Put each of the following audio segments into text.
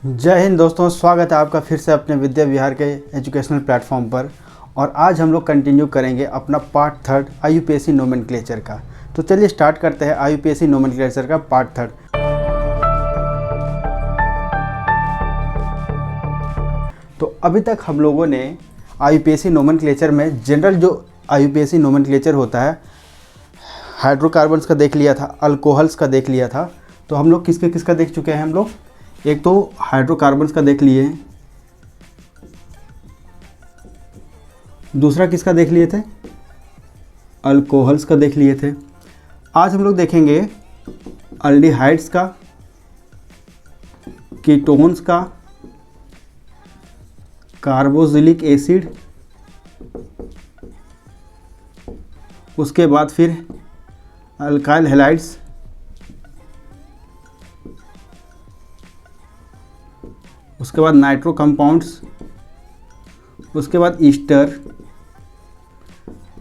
जय हिंद दोस्तों, स्वागत है आपका फिर से अपने विद्या विहार के एजुकेशनल प्लेटफॉर्म पर। और आज हम लोग कंटिन्यू करेंगे अपना पार्ट थर्ड आईयूपीएससी नोमेनक्लेचर का। तो चलिए स्टार्ट करते हैं आईयूपीएससी नोमेनक्लेचर का पार्ट थर्ड। तो अभी तक हम लोगों ने आईयूपीएससी नोमेनक्लेचर में जनरल जो आईयूपीएससी नोमेनक्लेचर होता है, हाइड्रोकार्बन्स का देख लिया था, अल्कोहल्स का देख लिया था। तो हम लोग किसका देख चुके हैं हम लोग? एक तो हाइड्रोकार्बन्स का देख लिए, दूसरा किसका देख लिए थे? अल्कोहल्स का देख लिए थे। आज हम लोग देखेंगे अल्डिहाइड्स का, कीटोन्स का, कार्बोक्सिलिक एसिड, उसके बाद फिर अल्काइल हैलाइड्स, उसके बाद नाइट्रो कंपाउंड्स, उसके बाद ईस्टर,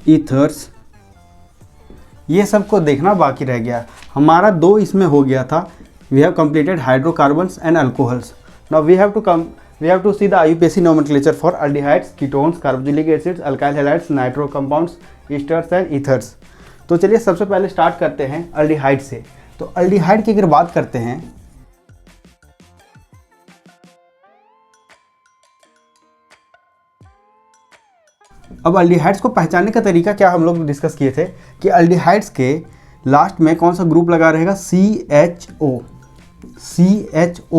ईथर्स। ये सबको देखना बाकी रह गया। हमारा दो इसमें हो गया था। We have completed hydrocarbons and alcohols. Now we have to see the IUPAC nomenclature for aldehydes, ketones, carboxylic acids, alkyl halides, nitro compounds, esters and ethers. तो चलिए सबसे पहले स्टार्ट करते हैं अल्डिहाइड से। तो अल्डिहाइड की अगर बात करते हैं, अब अल्डिहाइड्स को पहचानने का तरीका क्या हम लोग डिस्कस किए थे कि अल्डिहाइड्स के लास्ट में कौन सा ग्रुप लगा रहेगा? CHO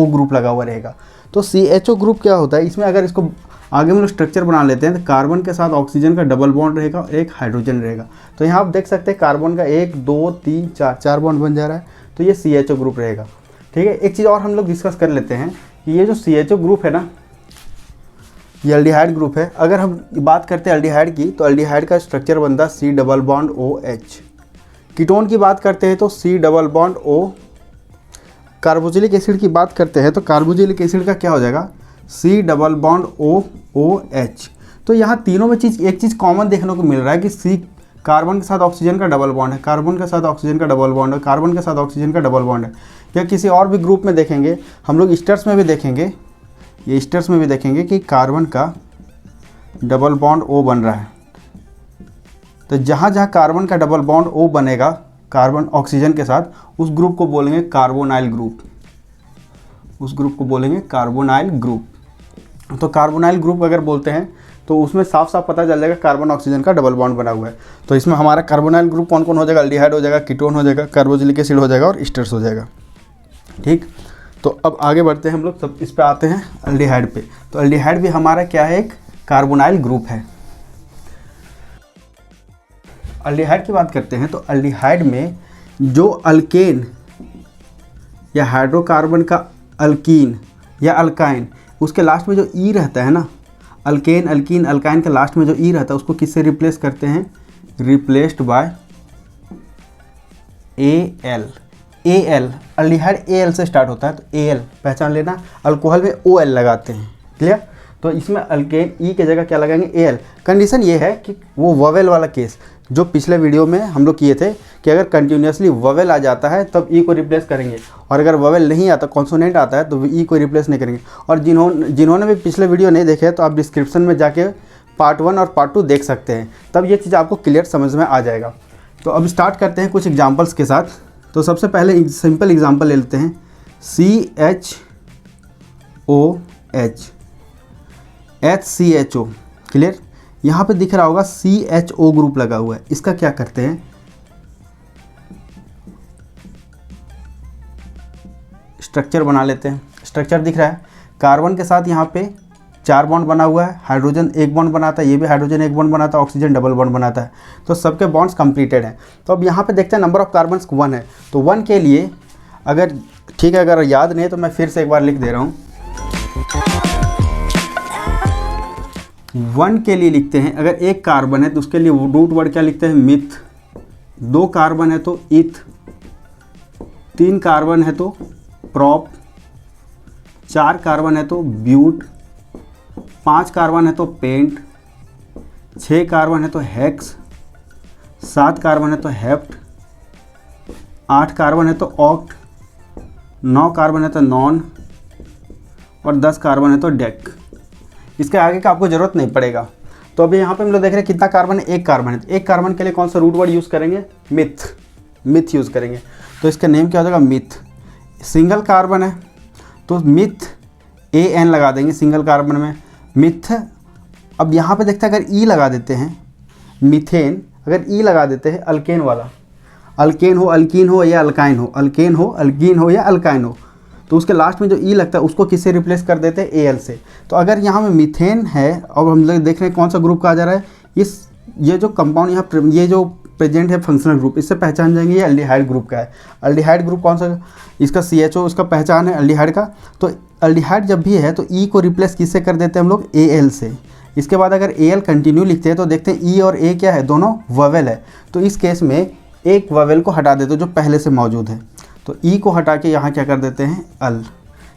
ग्रुप लगा हुआ रहेगा। तो CHO ग्रुप क्या होता है? इसमें अगर इसको आगे हम लोग स्ट्रक्चर बना लेते हैं तो कार्बन के साथ ऑक्सीजन का डबल बॉन्ड रहेगा और एक हाइड्रोजन रहेगा। तो यहाँ आप देख सकते हैं कार्बन का 1 2 3 4 बॉन्ड बन जा रहा है। तो ये CHO ग्रुप रहेगा। ठीक है, एक चीज़ और हम लोग डिस्कस कर लेते हैं कि ये जो CHO ग्रुप है ना, ये अल्डिहाइड ग्रुप है। अगर हम बात करते हैं अल्डिहाइड की, तो अल्डिहाइड का स्ट्रक्चर बनता है C double bond OH। Ketone की बात करते हैं तो C double bond O। Carboxylic acid की बात करते हैं तो कार्बोक्सिलिक एसिड का क्या हो जाएगा? C double bond OH। तो यहाँ तीनों में एक चीज़ कॉमन देखने को मिल रहा है कि C कार्बन के साथ ऑक्सीजन का डबल बॉन्ड है, कार्बन के साथ ऑक्सीजन का डबल बॉन्ड है, कार्बन के साथ ऑक्सीजन का डबल बॉन्ड है। या किसी और भी ग्रुप में देखेंगे, हम लोग ईस्टर्स में भी देखेंगे, ये ईस्टर्स में भी देखेंगे कि कार्बन का डबल बॉन्ड O बन रहा है। तो जहाँ जहाँ कार्बन का डबल बॉन्ड O बनेगा कार्बन ऑक्सीजन के साथ, उस ग्रुप को बोलेंगे कार्बोनाइल ग्रुप। उस ग्रुप को बोलेंगे कार्बोनाइल ग्रुप। तो कार्बोनाइल ग्रुप अगर बोलते हैं तो उसमें साफ साफ पता चल जाएगा कार्बन ऑक्सीजन का डबल बॉन्ड बना हुआ है। तो इसमें हमारा कार्बोनाइल ग्रुप कौन कौन हो जाएगा? अल्डिहाइड हो जाएगा, कीटोन हो जाएगा, कार्बोक्सिलिक एसिड हो जाएगा और ईस्टर्स हो जाएगा। ठीक, तो अब आगे बढ़ते हैं हम लोग, सब इस पे आते हैं अल्डिहाइड पे। तो अल्डिहाइड भी हमारा क्या है? एक कार्बोनाइल ग्रुप है। अल्डिहाइड की बात करते हैं तो अल्डिहाइड में जो अल्केन या हाइड्रोकार्बन का अल्कीन या अल्काइन, उसके लास्ट में जो ई रहता है ना, अल्केन अल्कीन अल्काइन के लास्ट में जो ई रहता है, उसको किससे रिप्लेस करते हैं? Replaced by AL। Aldehyde AL से स्टार्ट होता है, तो AL पहचान लेना। अल्कोहल में OL लगाते हैं, क्लियर? तो इसमें अल्केन ई की जगह क्या लगाएंगे? AL। कंडीशन ये है कि वो ववेल वाला केस जो पिछले वीडियो में हम लोग किए थे कि अगर कंटिन्यूसली ववेल आ जाता है तब ई को रिप्लेस करेंगे, और अगर ववेल नहीं आता, कॉन्सोनेंट आता है, तो ई को रिप्लेस नहीं करेंगे। और जिन्होंने भी पिछले वीडियो नहीं देखे तो आप डिस्क्रिप्शन में जाके पार्ट 1 और पार्ट 2 देख सकते हैं, तब ये चीज़ आपको क्लियर समझ में आ जाएगा। तो अब स्टार्ट करते हैं कुछ एग्जाम्पल्स के साथ। तो सबसे पहले सिंपल एग्जांपल ले लेते हैं। CHOH, HCHO, clear? यहाँ पे दिख रहा होगा CHO ग्रुप लगा हुआ है। इसका क्या करते हैं? स्ट्रक्चर बना लेते हैं। स्ट्रक्चर दिख रहा है, कार्बन के साथ यहाँ पे 4 बॉन्ड बना हुआ है, हाइड्रोजन 1 बॉन्ड बनाता है, ये भी हाइड्रोजन 1 बॉन्ड बनाता है, ऑक्सीजन डबल बॉन्ड बनाता है। तो सबके बॉन्ड्स कंप्लीटेड हैं। तो अब यहाँ पे देखते हैं नंबर ऑफ कार्बन्स 1 है। तो 1 के लिए अगर ठीक है, अगर याद नहीं है तो मैं फिर से एक बार लिख दे रहा हूँ। 1 के लिए लिखते हैं, अगर 1 कार्बन है तो उसके लिए रूट वर्ड क्या लिखते हैं? मिथ। 2 कार्बन है तो इथ, 3 कार्बन है तो प्रॉप, 4 कार्बन है तो ब्यूट, 5 कार्बन है तो पेंट, 6 कार्बन है तो हेक्स, 7 कार्बन है तो हेप्ट, 8 कार्बन है तो ऑक्ट, 9 कार्बन है तो नॉन, और 10 कार्बन है तो डेक। इसके आगे का आपको ज़रूरत नहीं पड़ेगा। तो अभी यहाँ पे हम लोग देख रहे हैं कितना कार्बन है, एक कार्बन है। तो एक कार्बन के लिए कौन सा रूट वर्ड यूज़ करेंगे, मिथ, मिथ यूज़ करेंगे। तो इसका नेम क्या हो जाएगा, मिथ। सिंगल कार्बन है तो मिथ AN लगा देंगे सिंगल कार्बन में, मिथ। अब यहाँ पे देखते हैं अगर ई लगा देते हैं, मीथेन, अगर ई लगा देते हैं अल्केन वाला, अल्केन हो, अल्कीन हो या अल्काइन हो, अल्केन हो, अल्कीन हो या अल्काइन हो, तो उसके लास्ट में जो ई लगता है उसको किससे रिप्लेस कर देते हैं, AL से। तो अगर यहाँ में मीथेन है और हम लोग देख रहे हैं कौन सा ग्रुप कहा जा रहा है, ये जो कंपाउंड यहाँ ये जो प्रेजेंट है फंक्शनल ग्रुप, इससे पहचान जाएंगे ये अल्डिहाइड ग्रुप का है। अल्डिहाइड ग्रुप कौन सा, इसका CHO उसका पहचान है अल्डिहाइड का। तो अल्डिहाइड जब भी है तो ई को रिप्लेस किससे कर देते हैं हम लोग, AL से। इसके बाद अगर AL कंटिन्यू लिखते हैं तो देखते हैं ई और ए क्या है, दोनों ववेल है। तो इस केस में एक ववेल को हटा देते हैं जो पहले से मौजूद है, तो ई को हटा के यहाँ क्या कर देते हैं, अल।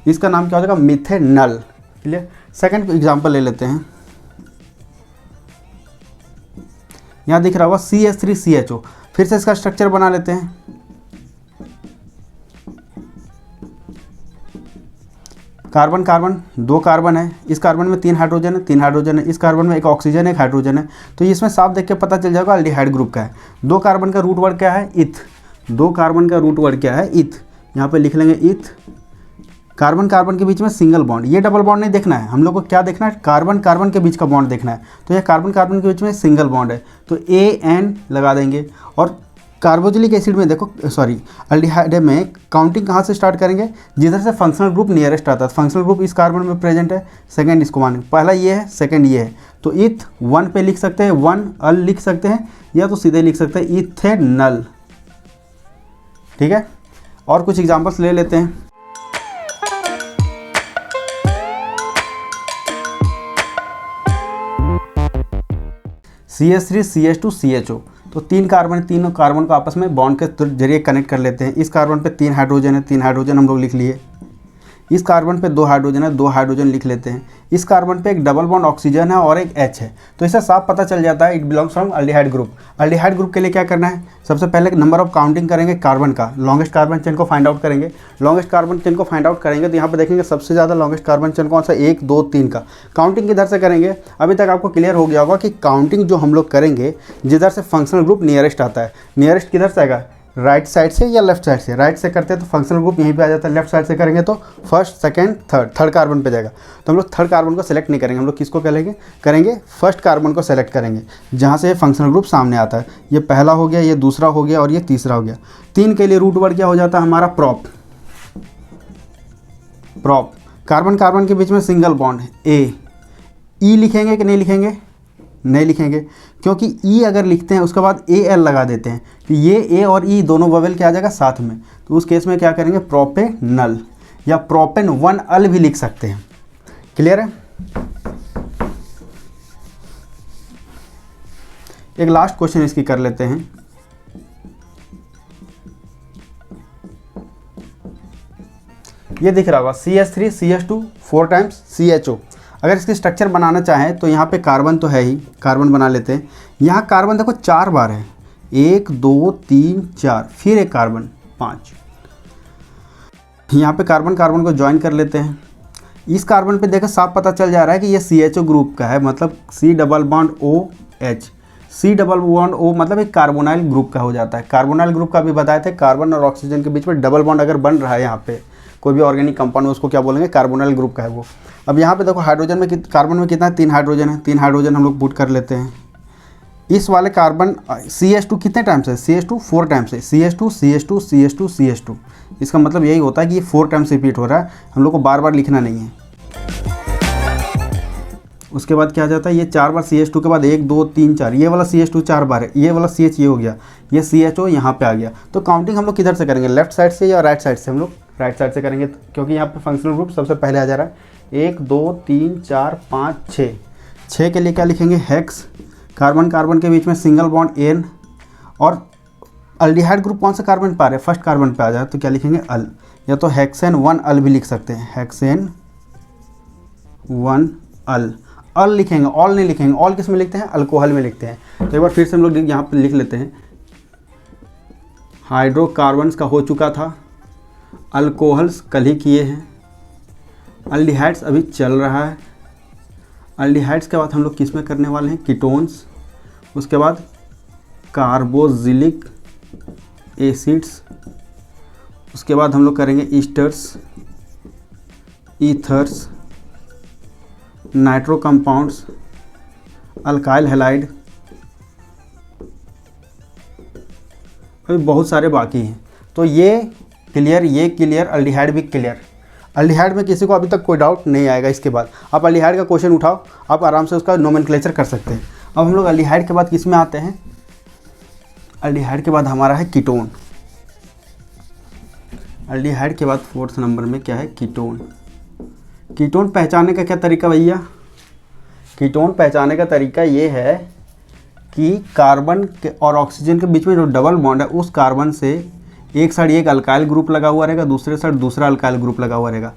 इसका नाम क्या हो जाएगा, मिथेनल। क्लियर। सेकंड एग्जांपल ले लेते हैं। यहाँ दिख रहा होगा CH3CHO। फिर से इसका स्ट्रक्चर बना लेते हैं। कार्बन कार्बन, 2 कार्बन है, इस कार्बन में 3 हाइड्रोजन है, 3 हाइड्रोजन है, इस कार्बन में एक ऑक्सीजन है, एक हाइड्रोजन है। तो इसमें साफ देख के पता चल जाएगा अल्डिहाइड ग्रुप का है। 2 कार्बन का रूट वर्ड क्या है, इथ। 2 कार्बन का रूट वर्ड क्या है, इथ। यहाँ पे लिख लेंगे इथ। कार्बन कार्बन के बीच में सिंगल बॉन्ड, ये डबल बॉन्ड नहीं देखना है हम लोग को, क्या देखना है, कार्बन कार्बन के बीच का बॉन्ड देखना है। तो ये कार्बन कार्बन के बीच में सिंगल बॉन्ड है तो AN लगा देंगे। और कार्बोक्सिलिक एसिड में देखो, सॉरी अल्डिहाइड में काउंटिंग कहाँ से स्टार्ट करेंगे, जिधर से फंक्शनल ग्रुप नियरेस्ट आता है। फंक्शनल ग्रुप इस कार्बन में प्रेजेंट है, सेकंड इसको मानेंगे, पहला ये है, सेकंड ये है। तो इथ 1 पे लिख सकते हैं, 1 अल लिख सकते हैं, या तो सीधे लिख सकते हैं इथेनल। ठीक है। और कुछ एग्जांपल्स ले लेते हैं। CH3CH2CHO, तो 3 कार्बन, तीनों कार्बन को आपस में बॉन्ड के जरिए कनेक्ट कर लेते हैं। इस कार्बन पे 3 हाइड्रोजन है, 3 हाइड्रोजन हम लोग लिख लिए। इस कार्बन पे 2 हाइड्रोजन है, 2 हाइड्रोजन लिख लेते हैं। इस कार्बन पे एक डबल बॉन्ड ऑक्सीजन है और एक H है। तो इससे साफ पता चल जाता है it belongs from aldehyde group. Aldehyde group के लिए क्या करना है, सबसे पहले नंबर ऑफ काउंटिंग करेंगे कार्बन का, लॉन्गेस्ट कार्बन चेन को फाइंड आउट करेंगे। लॉन्गेस्ट कार्बन चेन को फाइंड आउट करेंगे तो यहाँ पे देखेंगे सबसे ज़्यादा लॉन्गेस्ट कार्बन चेन कौन सा, 1 2 3 का। काउंटिंग किधर से करेंगे, अभी तक आपको क्लियर हो गया होगा कि काउंटिंग जो हम लोग करेंगे जिधर से फंक्शनल ग्रुप नियरेस्ट आता है, नियरेस्ट किधर से आएगा, राइट साइड से या लेफ्ट साइड से। राइट से करते हैं तो फंक्शनल ग्रुप यहीं पे आ जाता है, लेफ्ट साइड से करेंगे तो फर्स्ट सेकंड थर्ड कार्बन पे जाएगा। तो हम लोग थर्ड कार्बन को सेलेक्ट नहीं करेंगे, हम लोग किसको करेंगे फर्स्ट कार्बन को सेलेक्ट करेंगे, जहाँ से फंक्शनल ग्रुप सामने आता है। ये पहला हो गया, ये दूसरा हो गया और ये तीसरा हो गया। 3 के लिए रूट वर्ड क्या हो जाता है हमारा, प्रॉप। प्रॉप कार्बन कार्बन के बीच में सिंगल बॉन्ड है, ए। ई लिखेंगे कि नहीं लिखेंगे, नहीं लिखेंगे, क्योंकि ई अगर लिखते हैं उसके बाद AL लगा देते हैं तो ये ए और ई दोनों ववेल क्या आ जाएगा साथ में। तो उस केस में क्या करेंगे, प्रोपेनल या प्रोपेन 1 अल भी लिख सकते हैं। क्लियर है। एक लास्ट क्वेश्चन इसकी कर लेते हैं। ये दिख रहा होगा CH3CH2 4 टाइम्स CHO। अगर इसकी स्ट्रक्चर बनाना चाहें तो यहाँ पे कार्बन तो है ही, कार्बन बना लेते हैं। यहाँ कार्बन देखो 4 बार है, 1 2 3 4, फिर एक कार्बन 5। यहाँ पे कार्बन कार्बन को ज्वाइन कर लेते हैं। इस कार्बन पे देखो साफ पता चल जा रहा है कि ये CHO ग्रुप का है, मतलब C double bond OH। C double bond O मतलब एक कार्बोनाइल ग्रुप का हो जाता है। कार्बोनाइल ग्रुप का भी बताए थे, कार्बन और ऑक्सीजन के बीच में डबल बॉन्ड अगर बन रहा है यहाँ पे कोई भी ऑर्गेनिक कंपाउंड, उसको क्या बोलेंगे, कार्बोनाइल ग्रुप का है वो। अब यहाँ पे देखो हाइड्रोजन में कार्बन में कितना है, 3 हाइड्रोजन है, 3 हाइड्रोजन हम लोग पुट कर लेते हैं। इस वाले कार्बन CH2 कितने टाइम्स है, CH2 4 टाइम्स है, CH2 CH2 CH2 CH2। इसका मतलब यही होता है कि ये 4 टाइम्स रिपीट हो रहा है, हम लोग को बार बार लिखना नहीं है। उसके बाद क्या आ जाता है, ये 4 बार CH2 के बाद 1 2 3 4, ये वाला CH2 4 बार है, ये वाला CH ये हो गया, ये CHO यहाँ पे आ गया। तो काउंटिंग हम लोग किधर से करेंगे, लेफ्ट साइड से या राइट साइड से, हम लोग राइट साइड से करेंगे क्योंकि यहाँ पे फंक्शनल ग्रुप सबसे पहले आ जा रहा है। 1 2 3 4 5 6। 6 के लिए क्या लिखेंगे, हेक्स। कार्बन कार्बन के बीच में सिंगल बॉन्ड N। और अल्डिहाइड ग्रुप कौन सा कार्बन पे आ रहा है, फर्स्ट कार्बन पे आ जाए तो क्या लिखेंगे, अल, या तो हेक्सेन 1 अल भी लिख सकते हैं, हेक्सेन 1 अल। अल लिखेंगे, ऑल नहीं लिखेंगे। ऑल किस में लिखते हैं, अल्कोहल में लिखते हैं। तो एक बार फिर से हम लोग यहाँ पे लिख लेते हैं, हाइड्रोकार्बन्स का हो चुका था, अल्कोहल्स कल ही किए हैं, अल्डिहाइड्स अभी चल रहा है। अल्डिहाइड्स के बाद हम लोग किस में करने वाले हैं, कीटोन्स, उसके बाद कार्बोक्सिलिक एसिड्स, उसके बाद हम लोग करेंगे esters, ethers, nitro compounds, alkyl halide, अभी बहुत सारे बाकी हैं। तो ये क्लियर, अल्डिहाइड भी क्लियर। अल्डिहाइड में किसी को अभी तक कोई डाउट नहीं आएगा। इसके बाद आप अल्डिहाइड का क्वेश्चन उठाओ, आप आराम से उसका नोमेनक्लेचर कर सकते हैं। अब हम लोग अल्डिहाइड के बाद किस में आते हैं, अल्डिहाइड के बाद हमारा है कीटोन। अल्डिहाइड के बाद 4th नंबर में क्या है, कीटोन। कीटोन पहचानने का क्या तरीका भैया, कीटोन पहचानने का तरीका ये है कि कार्बन के और ऑक्सीजन के बीच में जो डबल बॉन्ड है उस कार्बन से एक साइड एक अल्काइल ग्रुप लगा हुआ रहेगा, दूसरे साइड दूसरा अल्काइल ग्रुप लगा हुआ रहेगा।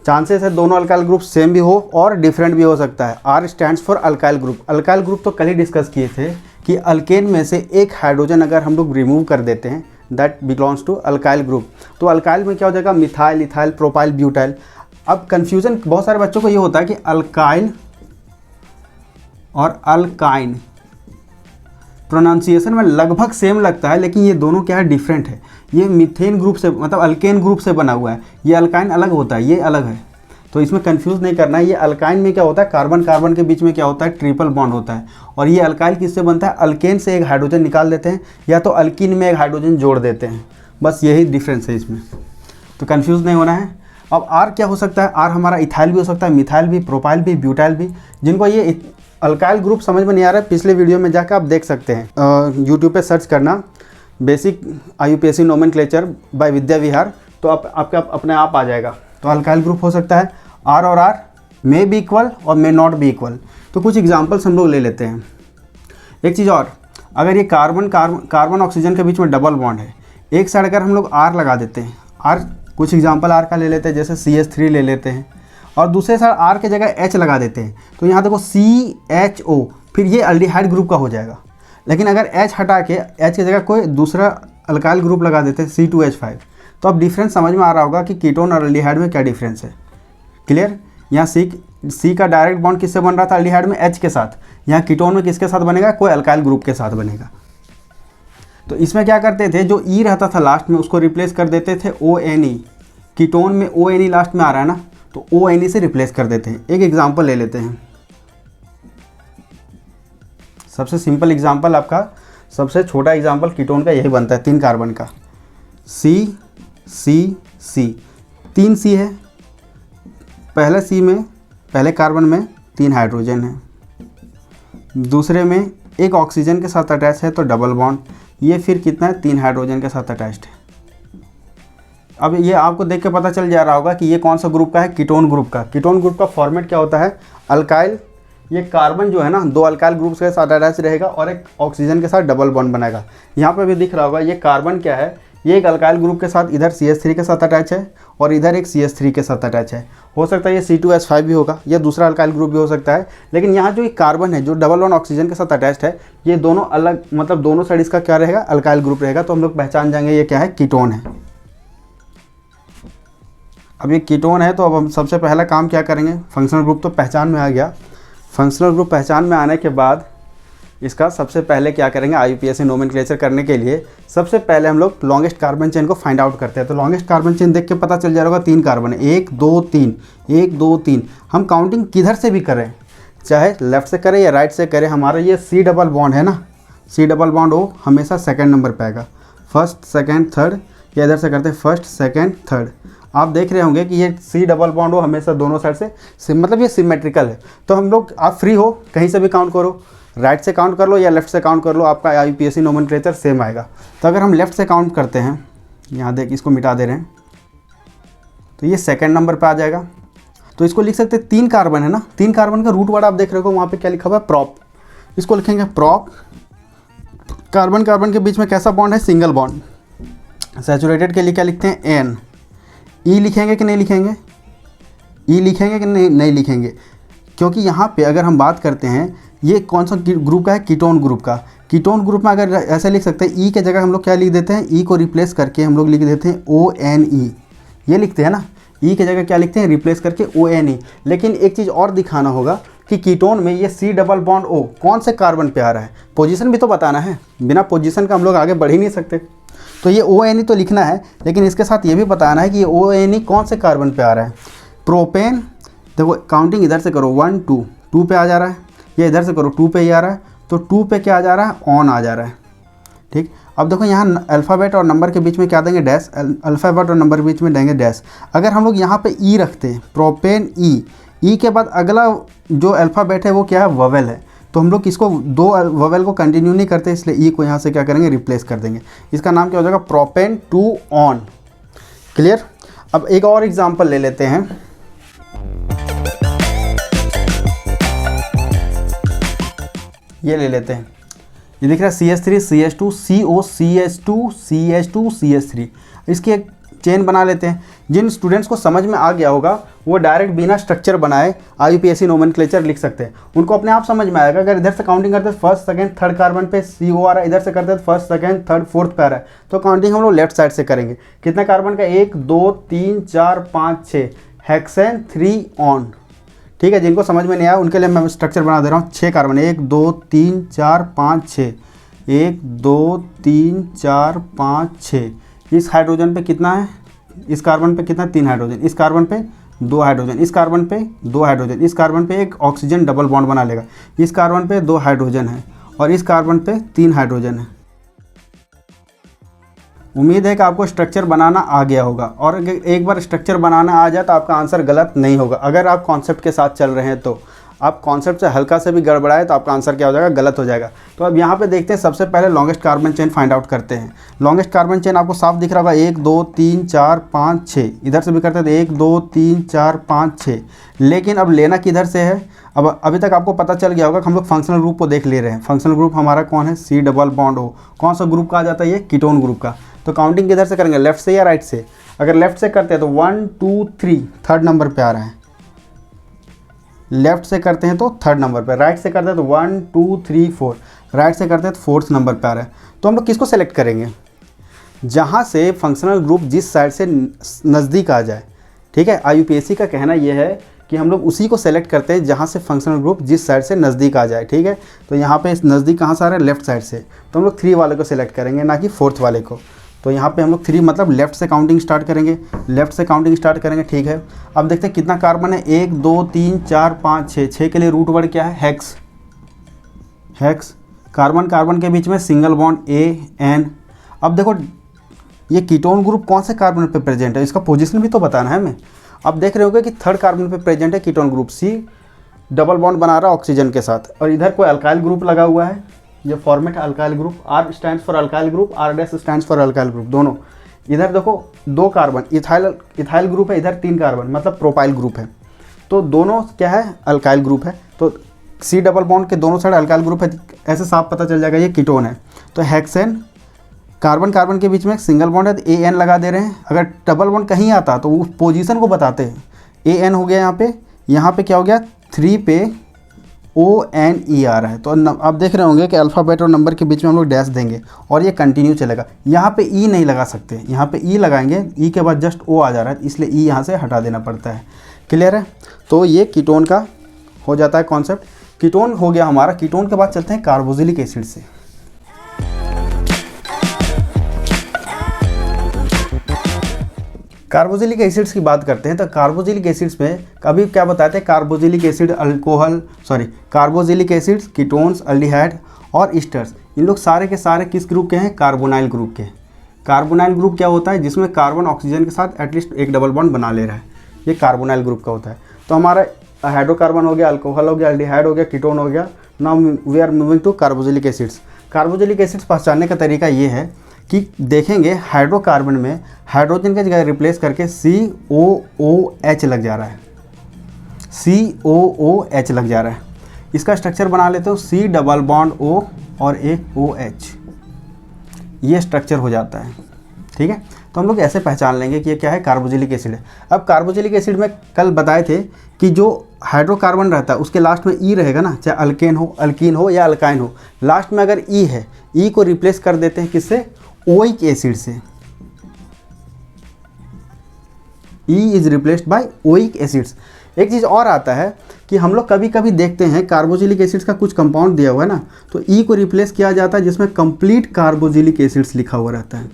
चांसेस है दोनों अल्काइल ग्रुप सेम भी हो और डिफरेंट भी हो सकता है। R stands for alkyl group. Alkyl group तो कल ही डिस्कस किए थे कि अल्केन में से एक हाइड्रोजन अगर हम लोग रिमूव कर देते हैं that belongs to alkyl group, तो अल्काइल में क्या हो जाएगा, मिथाइल, इथाइल, प्रोपाइल, ब्यूटाइल। अब कन्फ्यूज़न बहुत सारे बच्चों को ये होता है कि अल्काइल और अल्काइन प्रोनाउंसिएशन में लगभग सेम लगता है, लेकिन ये दोनों क्या है, डिफरेंट है। ये मीथेन ग्रुप से मतलब अल्केन ग्रुप से बना हुआ है, ये अल्काइन अलग होता है, ये अलग है। तो इसमें कंफ्यूज नहीं करना है। ये अल्काइन में क्या होता है, कार्बन कार्बन के बीच में क्या होता है, ट्रिपल बॉन्ड होता है। और ये अल्काइल किससे बनता है, अल्केन से एक हाइड्रोजन निकाल देते हैं या तो अल्कीन में एक हाइड्रोजन जोड़ देते हैं, बस यही डिफरेंस है इसमें। तो कन्फ्यूज़ नहीं होना है। अब आर क्या हो सकता है, आर हमारा इथाइल भी हो सकता है, मिथाइल भी, प्रोपाइल भी, ब्यूटाइल भी। जिनको ये अल्काइल ग्रुप समझ में नहीं आ रहा है, पिछले वीडियो में जाकर आप देख सकते हैं। यूट्यूब पे सर्च करना basic IUPAC nomenclature bye Vidya Vihar, तो आपका अपने आप आ जाएगा। तो अल्काइल ग्रुप हो सकता है आर, और आर मे बी इक्वल और मे नॉट बी इक्वल। तो कुछ एग्जांपल्स हम लोग ले लेते हैं। एक चीज़ और, अगर ये कार्बन ऑक्सीजन के बीच में डबल बॉन्ड है, एक साइड अगर हम लोग आर लगा देते हैं, आर कुछ एग्जाम्पल आर का ले लेते हैं, जैसे CH3 ले लेते हैं, और दूसरे साइड आर के जगह H लगा देते हैं, तो यहाँ देखो CHO, फिर ये अल्डिहाइड ग्रुप का हो जाएगा। लेकिन अगर H हटा के H की जगह कोई दूसरा अल्काइल ग्रुप लगा देते हैं C2H5, तो अब डिफरेंस समझ में आ रहा होगा कि कीटोन और अल्डिहाइड में क्या डिफरेंस है। क्लियर। यहाँ C का डायरेक्ट बॉन्ड किससे बन रहा था, अल्डिहाइड में H के साथ। यहाँ कीटोन में किसके साथ बनेगा, कोई अल्काइल ग्रुप के साथ बनेगा। तो इसमें क्या करते थे, जो E रहता था लास्ट में उसको रिप्लेस कर देते थे ONE। कीटोन में ONE लास्ट में आ रहा है ना, तो ONE से रिप्लेस कर देते हैं। एक एग्जांपल ले लेते हैं, सबसे सिंपल एग्जांपल, आपका सबसे छोटा एग्जांपल कीटोन का यही बनता है, 3 कार्बन का। C 3 C है, पहले C में, पहले कार्बन में 3 हाइड्रोजन है, दूसरे में एक ऑक्सीजन के साथ अटैच है तो डबल बॉन्ड, ये फिर कितना है, 3 हाइड्रोजन के साथ अटैच्ड है। अब ये आपको देख के पता चल जा रहा होगा कि ये कौन सा ग्रुप का है, कीटोन ग्रुप का। कीटोन ग्रुप का फॉर्मेट क्या होता है, अल्काइल, ये कार्बन जो है ना 2 अल्काइल ग्रुप्स के साथ अटैच रहेगा और एक ऑक्सीजन के साथ डबल बॉन्ड बनाएगा। यहाँ पे भी दिख रहा होगा ये कार्बन क्या है, ये एक अल्काइल ग्रुप के साथ इधर CH3 के साथ अटैच है और इधर एक CH3 के साथ अटैच है। हो सकता है ये C2H5 भी होगा, या दूसरा अल्काइल ग्रुप भी हो सकता है। लेकिन यहाँ जो कार्बन है जो डबल बॉन्ड ऑक्सीजन के साथ अटैच्ड है, ये दोनों अलग, मतलब दोनों साइड इसका क्या रहेगा, अल्काइल ग्रुप रहेगा। तो हम लोग पहचान जाएंगे ये क्या है, कीटोन है। अब ये कीटोन है, तो अब हम सबसे पहला काम क्या करेंगे, फंक्शनल ग्रुप तो पहचान में आ गया। फंक्शनल ग्रुप पहचान में आने के बाद इसका सबसे पहले क्या करेंगे, IUPAC नोमेनक्लेचर करने के लिए सबसे पहले हम लोग लॉन्गेस्ट कार्बन चेन को फाइंड आउट करते हैं। तो लॉन्गेस्ट कार्बन चेन देख के पता चल जा रहा होगा 3 कार्बन है, 1 2 3, 1 2 3। हम काउंटिंग किधर से भी करें, चाहे लेफ्ट से करें या राइट से करें, हमारा ये C डबल बॉन्ड है ना, C डबल बॉन्ड हो हमेशा सेकेंड नंबर पे आएगा, फर्स्ट सेकेंड थर्ड, या इधर से करते हैं फर्स्ट सेकेंड थर्ड। आप देख रहे होंगे कि ये C डबल बॉन्ड हो हमेशा दोनों साइड से, मतलब ये सिमेट्रिकल है। तो हम लोग, आप फ्री हो कहीं से भी काउंट करो, राइट से काउंट कर लो या लेफ्ट से काउंट कर लो, आपका IUPAC नोमेनक्लेचर सेम आएगा। तो अगर हम लेफ्ट से काउंट करते हैं, यहाँ देख इसको मिटा दे रहे हैं, तो ये सेकेंड नंबर पे आ जाएगा। तो इसको लिख सकते हैं 3 कार्बन है ना, 3 कार्बन का रूट वर्ड आप देख रहे हो वहाँ पे क्या लिखा हुआ है, प्रॉप। इसको लिखेंगे प्रॉप। कार्बन कार्बन के बीच में कैसा बॉन्ड है, सिंगल बॉन्ड। सैचुरेटेड के लिए क्या लिखते हैं, N। E लिखेंगे कि नहीं लिखेंगे, E लिखेंगे कि नहीं लिखेंगे, क्योंकि यहाँ पे अगर हम बात करते हैं ये कौन सा ग्रुप का है, कीटोन ग्रुप का। कीटोन ग्रुप में अगर ऐसे लिख सकते हैं, E के जगह हम लोग क्या लिख देते हैं, E को रिप्लेस करके हम लोग लिख देते हैं ONE, ये लिखते हैं ना। ई की जगह क्या लिखते हैं, रिप्लेस करके ONE। लेकिन एक चीज़ और दिखाना होगा कि कीटोन में ये C डबल बॉन्ड O कौन से कार्बन पे आ रहा है, पोजीशन भी तो बताना है, बिना पोजीशन का हम लोग आगे बढ़ ही नहीं सकते। तो ये ONE तो लिखना है, लेकिन इसके साथ ये भी बताना है कि ये ONE कौन से कार्बन पे आ रहा है। प्रोपेन, देखो काउंटिंग इधर से करो 1 2 2 पे आ जा रहा है, ये इधर से करो 2 पे ही आ रहा है, तो 2 पे क्या आ जा रहा है, ऑन आ जा रहा है। ठीक, अब देखो यहाँ अल्फ़ाबेट और नंबर के बीच में क्या देंगे, डैश, अल्फ़ाबेट और नंबर के बीच में देंगे डैश। अगर हम लोग यहाँ पे ई रखते हैं, प्रोपेन ई के बाद अगला जो अल्फ़ाबेट है वो क्या है, ववेल है, तो हम लोग इसको दो ववेल को कंटिन्यू नहीं करते, इसलिए ई को यहाँ से क्या करेंगे, रिप्लेस कर देंगे। इसका नाम क्या हो जाएगा, प्रोपेन टू ऑन। क्लियर। अब एक और एग्जाम्पल ले लेते हैं। ये ले लेते हैं, ये दिख रहा है CH3 CH2 CO CH2 CH2 CH3। इसकी एक चेन बना लेते हैं। जिन स्टूडेंट्स को समझ में आ गया होगा वो डायरेक्ट बिना स्ट्रक्चर बनाए IUPAC नोमेनक्लेचर लिख सकते हैं, उनको अपने आप समझ में आएगा। अगर इधर से काउंटिंग करते हैं फर्स्ट सेकंड थर्ड कार्बन पे CO आ रहा है, इधर से करते हैं फर्स्ट सेकंड थर्ड फोर्थ पे आ रहा है, तो काउंटिंग हम लोग लेफ्ट साइड से करेंगे। कितना कार्बन का, 1 2 3 4 5 6, हेक्सेन 3 ऑन। ठीक है, जिनको समझ में नहीं आया उनके लिए मैं स्ट्रक्चर बना दे रहा हूँ। 6 कार्बन, 1 2 3 4 5 6, 1 2 3 4 5 6। इस हाइड्रोजन पे कितना है, इस कार्बन पे कितना, 3 हाइड्रोजन, इस कार्बन पे 2 हाइड्रोजन, इस कार्बन पे 2 हाइड्रोजन, इस कार्बन पे एक ऑक्सीजन डबल बॉन्ड बना लेगा, इस कार्बन पे 2 हाइड्रोजन है और इस कार्बन पे 3 हाइड्रोजन है। उम्मीद है कि आपको स्ट्रक्चर बनाना आ गया होगा, और एक बार स्ट्रक्चर बनाना आ जाए तो आपका आंसर गलत नहीं होगा। अगर आप कॉन्सेप्ट के साथ चल रहे हैं तो, आप कॉन्सेप्ट से हल्का से भी गड़बड़ाए तो आपका आंसर क्या हो जाएगा, गलत हो जाएगा। तो अब यहाँ पे देखते हैं, सबसे पहले longest carbon chain find out करते हैं। लॉन्गेस्ट कार्बन चेन आपको साफ दिख रहा होगा, 1 2 3 4 5 6, इधर से भी करते हैं 1 2 3 4 5 6। लेकिन अब लेना किधर से है, अब अभी तक आपको पता चल गया होगा कि हम लोग फंक्शनल ग्रुप को देख ले रहे हैं। फंक्शनल ग्रुप हमारा कौन है, C डबल बॉन्ड O। कौन सा ग्रुप का आ जाता है, ये कीटोन ग्रुप का। तो काउंटिंग किधर से करेंगे, लेफ्ट से या राइट से। अगर लेफ्ट से करते हैं तो 1 2 3 थर्ड नंबर पे आ रहा है, लेफ्ट से करते हैं तो थर्ड नंबर पे, राइट से करते हैं तो 1 2 3 4, राइट से करते हैं तो फोर्थ नंबर पे आ रहा है। तो हम लोग किसको सेलेक्ट करेंगे, जहाँ से फंक्शनल ग्रुप जिस साइड से नज़दीक आ जाए। ठीक है, IUPAC का कहना यह है कि हम लोग उसी को सेलेक्ट करते हैं जहाँ से फंक्शनल ग्रुप जिस साइड से नज़दीक आ जाए। ठीक है, तो यहाँ पे नज़दीक कहाँ से आ रहा है, लेफ्ट साइड से, तो हम लोग 3 वाले को सेलेक्ट करेंगे, ना कि 4th वाले को। तो यहाँ पे हम लोग 3 मतलब लेफ़्ट से काउंटिंग स्टार्ट करेंगे, लेफ़्ट से काउंटिंग स्टार्ट करेंगे। ठीक है, अब देखते हैं कितना कार्बन है, 1 2 3 4 5 6। 6 के लिए रूट वर्ड क्या है, हेक्स। हेक्स, कार्बन कार्बन के बीच में सिंगल बॉन्ड AN। अब देखो ये कीटोन ग्रुप कौन से कार्बन पे प्रेजेंट है, इसका पोजीशन भी तो बताना है हमें। अब देख रहे होगे कि थर्ड कार्बन पे प्रेजेंट है ketone group, C double bond बना रहा है ऑक्सीजन के साथ, और इधर कोई अल्काइल ग्रुप लगा हुआ है। ये फॉर्मेट है alkyl group, R stands for alkyl group, R dash stands for alkyl group दोनों। इधर देखो 2 कार्बन, इथाइल ग्रुप है, इधर 3 कार्बन मतलब प्रोपाइल ग्रुप है। तो दोनों क्या है, अल्काइल ग्रुप है। तो C डबल बॉन्ड के दोनों साइड अल्काइल ग्रुप है, ऐसे साफ पता चल जाएगा ये कीटोन है। तो हेक्सेन, कार्बन कार्बन के बीच में सिंगल बॉन्ड है तो AN लगा दे रहे हैं। अगर डबल बॉन्ड कहीं आता तो उस पोजीशन को बताते हैं। AN हो गया यहाँ पे क्या हो गया, 3 पे ONE आ रहा है। तो आप देख रहे होंगे कि अल्फ़ाबेट और नंबर के बीच में हम लोग डैश देंगे और ये कंटिन्यू चलेगा। यहाँ पे E नहीं लगा सकते, यहाँ पे E लगाएंगे, E के बाद जस्ट O आ जा रहा है, इसलिए E यहाँ से हटा देना पड़ता है। क्लियर है, तो ये कीटोन का हो जाता है कॉन्सेप्ट। कीटोन हो गया हमारा। कीटोन के बाद चलते हैं कार्बोक्सिलिक एसिड से। कार्बोक्सिलिक एसिड्स की बात करते हैं तो कार्बोक्सिलिक एसिड्स में कभी क्या बताते हैं, carboxylic acid, carboxylic acids, ketones, aldehyde और ईस्टर्स, इन लोग सारे के सारे किस ग्रुप के हैं, कार्बोनाइल ग्रुप के। कार्बोनाइल ग्रुप क्या होता है, जिसमें कार्बन ऑक्सीजन के साथ एटलीस्ट एक डबल बॉन्ड बना ले रहा है, ये कार्बोनाइल ग्रुप का होता है। तो हमारा हाइड्रोकार्बन हो गया, अल्कोहल हो गया, अल्डिहाइड हो गया, कीटोन हो गया। Now we are moving to carboxylic acids. Carboxylic acids पहचानने का तरीका ये है कि देखेंगे हाइड्रोकार्बन में हाइड्रोजन की जगह रिप्लेस करके COOH लग जा रहा है, COOH लग जा रहा है। इसका स्ट्रक्चर बना लेते हो, C डबल बॉन्ड O और एक OH, ये स्ट्रक्चर हो जाता है। ठीक है, तो हम लोग ऐसे पहचान लेंगे कि ये क्या है, कार्बोक्सिलिक एसिड है। अब कार्बोक्सिलिक एसिड में कल बताए थे कि जो हाइड्रोकार्बन रहता है उसके लास्ट में E रहेगा ना, चाहे अल्कीन हो या अल्काइन हो, लास्ट में अगर E है, E को रिप्लेस कर देते हैं किससे, ओइक एसिड से। E is replaced by oic acids. एक चीज़ और आता है कि हम लोग कभी कभी देखते हैं कार्बोजिलिक एसिड्स का कुछ कंपाउंड दिया हुआ है ना, तो ई को रिप्लेस किया जाता है जिसमें कंप्लीट कार्बोजिलिक एसिड्स लिखा हुआ रहता है,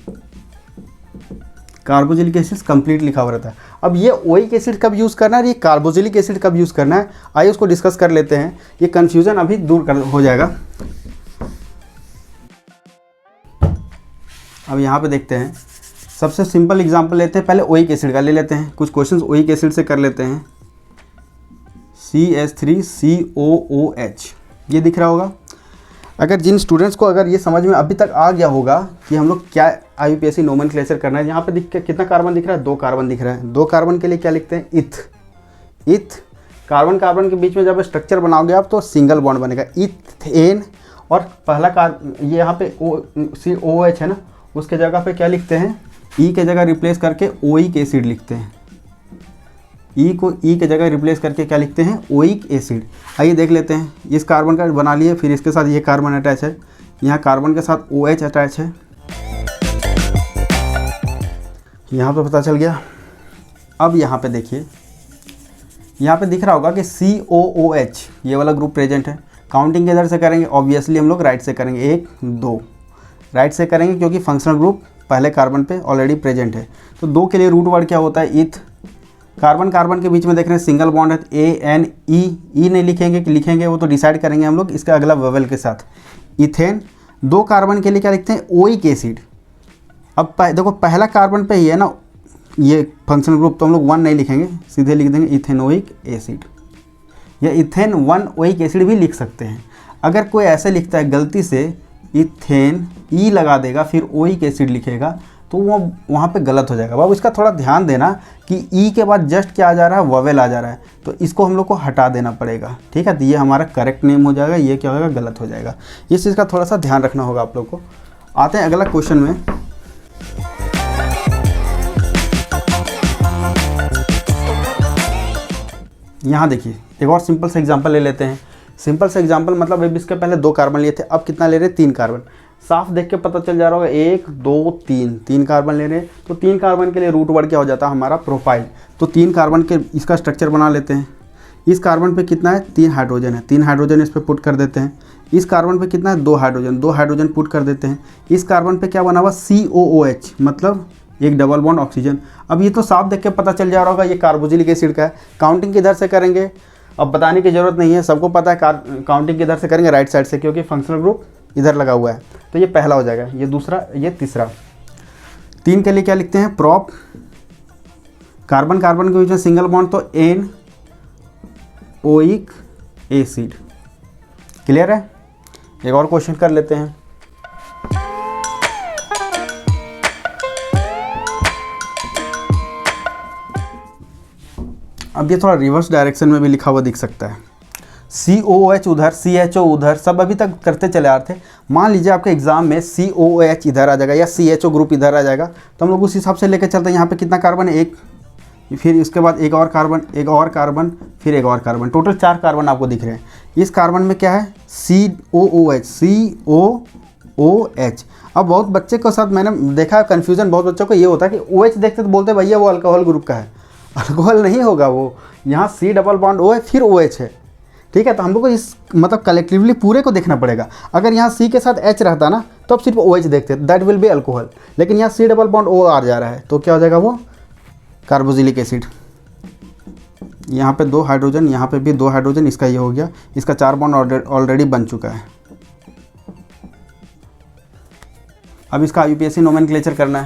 कार्बोजिलिक एसिड्स कंप्लीट लिखा हुआ रहता है। अब ये ओइक एसिड कब यूज़ करना है और ये कार्बोजिलिक एसिड कब यूज़ करना है, आइए उसको डिस्कस कर लेते हैं, ये कन्फ्यूज़न अभी दूर हो जाएगा। अब यहाँ पे देखते हैं, सबसे सिंपल एग्जांपल लेते हैं, पहले ओइक एसिड का ले लेते हैं, कुछ क्वेश्चंस ओइक एसिड से कर लेते हैं। CH3COOH ये दिख रहा होगा। अगर जिन स्टूडेंट्स को अगर ये समझ में अभी तक आ गया होगा कि हम लोग क्या IUPAC नोमेनक्लेचर करना है, यहाँ पे दिख के कितना कार्बन दिख रहा है, 2 कार्बन दिख रहा है। 2 कार्बन के लिए क्या लिखते हैं, इथ। कार्बन कार्बन के बीच में जब स्ट्रक्चर बनाओगे आप तो सिंगल बॉन्ड बनेगा, इथेन। और पहला ये यहाँ पे COOH है ना, उसके जगह पे क्या लिखते हैं, ई के जगह रिप्लेस करके ओइक एसिड लिखते हैं। ई को ई के जगह रिप्लेस करके क्या लिखते हैं, ओइक एसिड। आइए देख लेते हैं, इस कार्बन का बना लिए, फिर इसके साथ ये कार्बन अटैच है, यहाँ कार्बन के साथ OH अटैच है, यहाँ पे पता चल गया। अब यहाँ पे देखिए, यहाँ पे दिख रहा होगा कि COOH ये वाला ग्रुप प्रेजेंट है। काउंटिंग किधर से करेंगे, ऑब्वियसली हम लोग राइट से करेंगे, 1 2 राइट से करेंगे क्योंकि फंक्शनल ग्रुप पहले कार्बन पे ऑलरेडी प्रेजेंट है। तो 2 के लिए रूट वर्ड क्या होता है, इथ। कार्बन कार्बन के बीच में देख रहे हैं सिंगल बॉन्ड है, ANE, ई नहीं लिखेंगे कि लिखेंगे वो तो डिसाइड करेंगे हम लोग इसका अगला वेवल के साथ। इथेन। 2 कार्बन के लिए क्या लिखते हैं, ओइक एसिड। अब देखो पहला कार्बन पे ही है ना ये फंक्शनल ग्रुप, तो हम लोग 1 नहीं लिखेंगे, सीधे लिख देंगे इथेनोइक एसिड, या इथेन 1 ओइक एसिड भी लिख सकते हैं। अगर कोई ऐसे लिखता है गलती से इथेन ई लगा देगा फिर ओइक एसिड लिखेगा तो वो वहाँ पे गलत हो जाएगा। अब इसका थोड़ा ध्यान देना कि ई के बाद जस्ट क्या आ जा रहा है, ववेल आ जा रहा है, तो इसको हम लोग को हटा देना पड़ेगा, ठीक है। तो ये हमारा करेक्ट नेम हो जाएगा, ये क्या होगा, गलत हो जाएगा। इस चीज़ का थोड़ा सा ध्यान रखना होगा आप लोग को। आते हैं अगला क्वेश्चन में। यहाँ देखिए एक और सिंपल सा एग्जांपल ले लेते हैं। सिंपल सा एग्जांपल मतलब अब इसके पहले 2 कार्बन लिए थे, अब कितना ले रहे हैं, 3 कार्बन। साफ देख के पता चल जा रहा होगा, 1 2 3 कार्बन ले रहे हैं। तो 3 कार्बन के लिए रूट वर्ड क्या हो जाता है हमारा, प्रोपाइल। तो 3 कार्बन के इसका स्ट्रक्चर बना लेते हैं। इस कार्बन पे कितना है, 3 हाइड्रोजन है, 3 हाइड्रोजन इस पर पुट कर देते हैं। इस कार्बन पे कितना है, 2 हाइड्रोजन, 2 हाइड्रोजन पुट कर देते हैं। इस कार्बन पे क्या बना हुआ, COOH, मतलब एक डबल बॉन्ड ऑक्सीजन। अब ये तो साफ देख के पता चल जा रहा होगा ये कार्बोजिलिक एसिड का है। काउंटिंग किधर से करेंगे, अब बताने की ज़रूरत नहीं है, सबको पता है काउंटिंग किधर से करेंगे, राइट साइड से, क्योंकि फंक्शनल ग्रुप इधर लगा हुआ है। तो ये पहला हो जाएगा, ये दूसरा, ये तीसरा। 3 के लिए क्या लिखते हैं, प्रॉप। कार्बन कार्बन के बीच में सिंगल बॉन्ड तो एन ओइक एसिड। क्लियर है। एक और क्वेश्चन कर लेते हैं। अब ये थोड़ा रिवर्स डायरेक्शन में भी लिखा हुआ दिख सकता है, COOH उधर, CHO उधर, सब अभी तक करते चले आ रहे थे। मान लीजिए आपके एग्जाम में COOH इधर आ जाएगा या CHO ग्रुप इधर आ जाएगा, तो हम लोग उस हिसाब से लेकर चलते हैं। यहाँ पे कितना कार्बन है, 1, फिर इसके बाद एक और कार्बन, एक और कार्बन, फिर एक और कार्बन, टोटल 4 कार्बन आपको दिख रहे हैं। इस कार्बन में क्या है, COOH। अब बहुत बच्चे के साथ मैंने देखा है कन्फ्यूज़न, बहुत बच्चों को ये होता है कि OH देखते तो बोलते भैया वो अल्कोहल ग्रुप का है। अल्कोहल नहीं होगा वो, यहाँ C डबल बॉन्ड O है फिर OH है, ठीक है। तो हम लोग को इस मतलब कलेक्टिवली पूरे को देखना पड़ेगा। अगर यहाँ C के साथ H रहता ना तो अब सिर्फ OH देखते, दैट विल बी अल्कोहल। लेकिन यहाँ C डबल बॉन्ड O आ जा रहा है तो क्या हो जाएगा, वो कार्बोजिलिक एसिड। यहाँ पे 2 हाइड्रोजन, यहाँ पे भी 2 हाइड्रोजन, इसका ये हो गया, इसका 4 बॉन्ड ऑलरेडी बन चुका है। अब इसका IUPAC नोमेनक्लेचर करना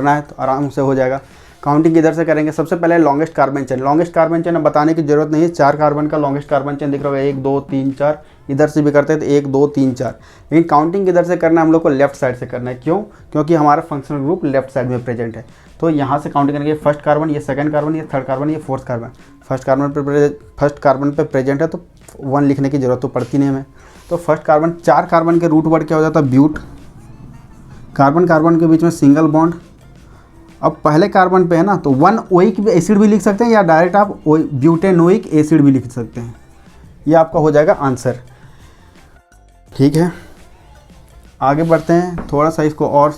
है तो आराम से हो जाएगा। काउंटिंग इधर से करेंगे। सबसे पहले longest carbon chain, longest carbon chain बताने की जरूरत नहीं है, 4 कार्बन का लॉन्गेस्ट कार्बन चेन दिख रहा होगा, 1 2 3 4। इधर से भी करते हैं तो 1 2 3 4, लेकिन काउंटिंग इधर से करना है हम लोग को लेफ्ट साइड से करना है। क्यों, क्योंकि हमारा फंक्शनल ग्रुप लेफ्ट साइड में प्रेजेंट है। तो यहाँ से काउंटिंग करेंगे, फर्स्ट कार्बन, ये सेकंड कार्बन, ये थर्ड कार्बन, ये फोर्थ कार्बन। फर्स्ट कार्बन पे प्रेजेंट है तो 1 लिखने की जरूरत तो पड़ती नहीं हमें। तो फर्स्ट कार्बन, 4 कार्बन के रूट वर्ड क्या हो जाता है, ब्यूट। कार्बन कार्बन के बीच में सिंगल बॉन्ड। अब पहले कार्बन पे है ना तो 1 ओइक एसिड भी लिख सकते हैं या डायरेक्ट आप ब्यूटेनोइक एसिड भी लिख सकते हैं। ये आपका हो जाएगा आंसर, ठीक है। आगे बढ़ते हैं, थोड़ा सा इसको और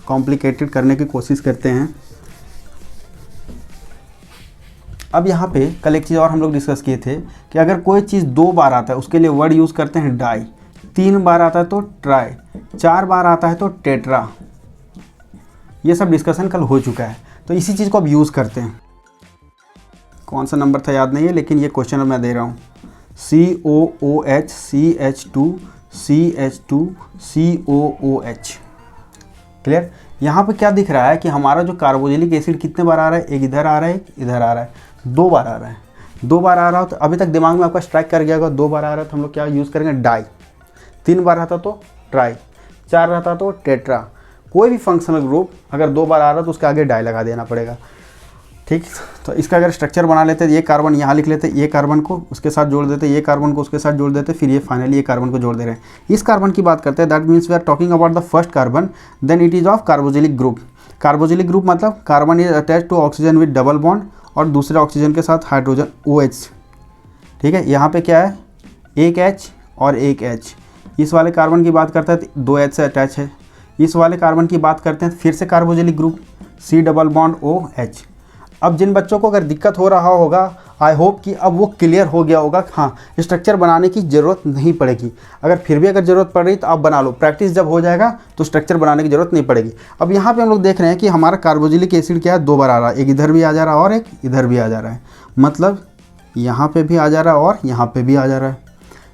कॉम्प्लिकेटेड करने की कोशिश करते हैं। अब यहाँ पे कल एक चीज़ और हम लोग डिस्कस किए थे कि अगर कोई चीज़ 2 बार आता है उसके लिए वर्ड यूज़ करते हैं डाई, 3 बार आता है तो ट्राई, 4 बार आता है तो टेट्रा। ये सब डिस्कशन कल हो चुका है, तो इसी चीज़ को अब यूज़ करते हैं। कौन सा नंबर था याद नहीं है, लेकिन ये क्वेश्चन मैं दे रहा हूँ। COOH CH2 CH2 COOH। Clear. यहाँ पे क्या दिख रहा है कि हमारा जो कार्बोक्सिलिक एसिड कितने बार आ रहा है, एक इधर आ रहा है, एक इधर आ रहा है, 2 बार आ रहा है। 2 बार आ रहा हो तो अभी तक दिमाग में आपका स्ट्राइक कर गया होगा, 2 बार आ रहा है तो हम लोग क्या यूज़ करेंगे, डाई। 3 बार रहता तो ट्राई, 4 रहता तो टेट्रा। कोई भी फंक्शनल ग्रुप अगर 2 बार आ रहा है तो उसके आगे डाई लगा देना पड़ेगा। ठीक, तो इसका अगर स्ट्रक्चर बना लेते हैं, ये कार्बन यहाँ लिख लेते, ये कार्बन को उसके साथ जोड़ देते, ये कार्बन को उसके साथ जोड़ देते, फिर ये फाइनली ये कार्बन को जोड़ दे रहे हैं। इस कार्बन की बात करते हैं, that means we are talking about the first carbon, then it is of carboxylic group. Carboxylic group मतलब carbon is attach to oxygen with double bond और दूसरे ऑक्सीजन के साथ हाइड्रोजन OH। ठीक है, यहाँ पे क्या है, एक H और एक H। इस वाले कार्बन की बात करते हैं 2 H से अटैच है। इस वाले कार्बन की बात करते हैं फिर से carboxylic group, C double bond OH। अब जिन बच्चों को अगर दिक्कत हो रहा होगा, आई होप कि अब वो क्लियर हो गया होगा, हाँ स्ट्रक्चर बनाने की ज़रूरत नहीं पड़ेगी। अगर फिर भी अगर ज़रूरत पड़ रही तो आप बना लो, प्रैक्टिस जब हो जाएगा तो स्ट्रक्चर बनाने की ज़रूरत नहीं पड़ेगी। अब यहाँ पे हम लोग देख रहे हैं कि हमारा कार्बोक्सिलिक एसिड क्या है, 2 बार आ रहा है, एक इधर भी आ जा रहा है और एक इधर भी आ जा रहा है, मतलब यहाँ पर भी आ जा रहा है और यहाँ पर भी आ जा रहा है,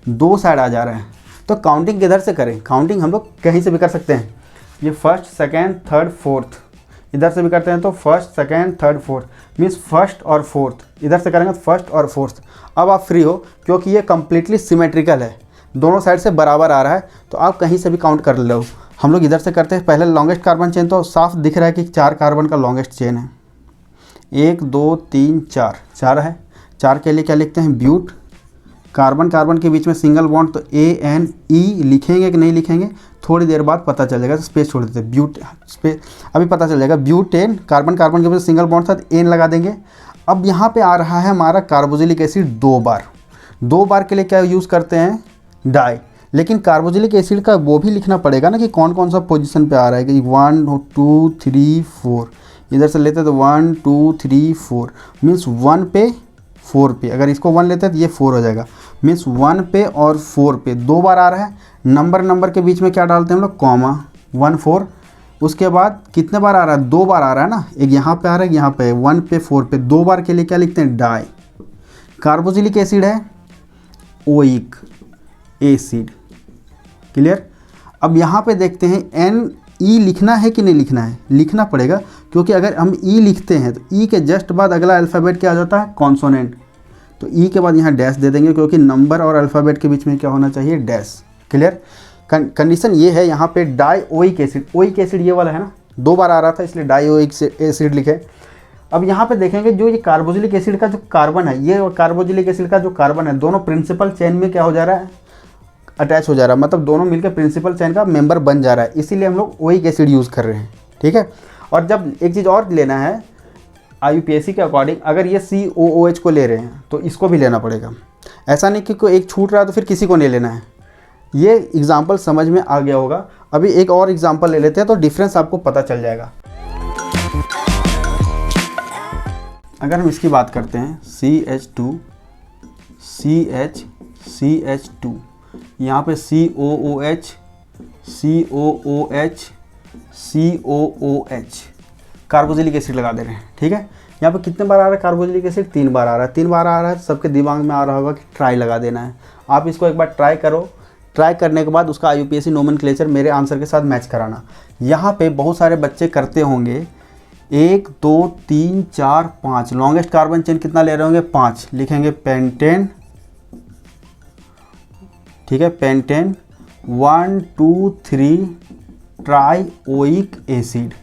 2 साइड आ जा रहा है। तो काउंटिंग किधर से करें, काउंटिंग हम लोग कहीं से भी कर सकते हैं। ये फर्स्ट, सेकेंड, थर्ड, फोर्थ, इधर से भी करते हैं तो first, second, third, fourth, means first और फोर्थ। इधर से करेंगे तो फर्स्ट और फोर्थ। अब आप फ्री हो क्योंकि ये कम्प्लीटली सिमेट्रिकल है, दोनों साइड से बराबर आ रहा है, तो आप कहीं से भी काउंट कर लो। हम लोग इधर से करते हैं, पहले लॉन्गेस्ट कार्बन चेन तो साफ दिख रहा है कि 4 कार्बन का लॉन्गेस्ट चेन है, 1 2 3 4, 4 है। 4 के लिए क्या लिखते हैं, ब्यूट। कार्बन कार्बन के बीच में सिंगल बॉन्ड तो ANE लिखेंगे कि नहीं लिखेंगे, थोड़ी देर बाद पता चल जाएगा, स्पेस छोड़ देते हैं, ब्यूट स्पेस अभी पता चल जाएगा। ब्यूटेन, कार्बन कार्बन के बीच सिंगल बॉन्ड था तो एन लगा देंगे। अब यहाँ पे आ रहा है हमारा कार्बोक्सिलिक एसिड 2 बार। 2 बार के लिए क्या यूज़ करते हैं, डाई। लेकिन कार्बोक्सिलिक एसिड का वो भी लिखना पड़ेगा ना कि कौन कौन सा पोजीशन पे आ रहा है, कि 1 2 3 4, इधर से लेते तो 1 2 3 4, मीन्स 1 पे 4 पे, अगर इसको 1 लेते हैं तो ये 4 हो जाएगा, मीन्स 1 पे और 4 पे 2 बार आ रहा है। नंबर के बीच में क्या डालते हैं हम लोग, कॉमा, 1 4। उसके बाद कितने बार आ रहा है, 2 बार आ रहा है ना, एक यहाँ पे आ रहा है, यहाँ पे 1 पे 4 पे, 2 बार के लिए क्या लिखते हैं, डाई। कार्बोक्सिलिक एसिड है ओइक एसिड। क्लियर। अब यहाँ पे देखते हैं NE लिखना है कि नहीं लिखना है, लिखना पड़ेगा, क्योंकि अगर हम E लिखते हैं तो E के जस्ट बाद अगला अल्फ़ाबेट क्या आ जाता है, कॉन्सोनेंट। तो E के बाद यहाँ डैश दे देंगे, क्योंकि नंबर और अल्फ़ाबेट के बीच में क्या होना चाहिए, डैश। क्लियर। कंडीशन ये है यहाँ पे डाइओइक एसिड, ओइक एसिड ये वाला है ना, 2 बार आ रहा था इसलिए डाइओइक एसिड लिखे। अब यहाँ पे देखेंगे जो ये कार्बोक्सिलिक एसिड का जो कार्बन है, ये कार्बोक्सिलिक एसिड का जो कार्बन है, दोनों प्रिंसिपल चेन में क्या हो जा रहा है, अटैच हो जा रहा है, मतलब दोनों मिलकर प्रिंसिपल चेन का मेंबर बन जा रहा है, इसीलिए हम लोग ओइक एसिड यूज़ कर रहे हैं। ठीक है। और जब एक चीज़ और लेना है IUPAC के अकॉर्डिंग, अगर ये COOH को ले रहे हैं तो इसको भी लेना पड़ेगा। ऐसा नहीं कि कोई एक छूट रहा है तो फिर किसी को नहीं लेना है। ये एग्जाम्पल समझ में आ गया होगा। अभी एक और एग्जाम्पल ले लेते हैं तो डिफरेंस आपको पता चल जाएगा। अगर हम इसकी बात करते हैं CH2 CH2, यहाँ पे COOH COOH COOH, carboxylic acid लगा दे रहे हैं। ठीक है। यहाँ पे कितने बार आ रहा है कार्बोक्सिलिक एसिड, 3 बार आ रहा है। 3 बार आ रहा है, सबके दिमाग में आ रहा होगा कि ट्राई लगा देना है। आप इसको एक बार ट्राई करो, ट्राई करने के बाद उसका IUPAC नोमेनक्लेचर मेरे आंसर के साथ मैच कराना। यहाँ पे बहुत सारे बच्चे करते होंगे, 1 2 3 4 5, लॉन्गेस्ट कार्बन चेन कितना ले रहे होंगे, 5 लिखेंगे, पेंटेन। ठीक है, पेंटेन 1 2 3 ट्राइओइक एसिड,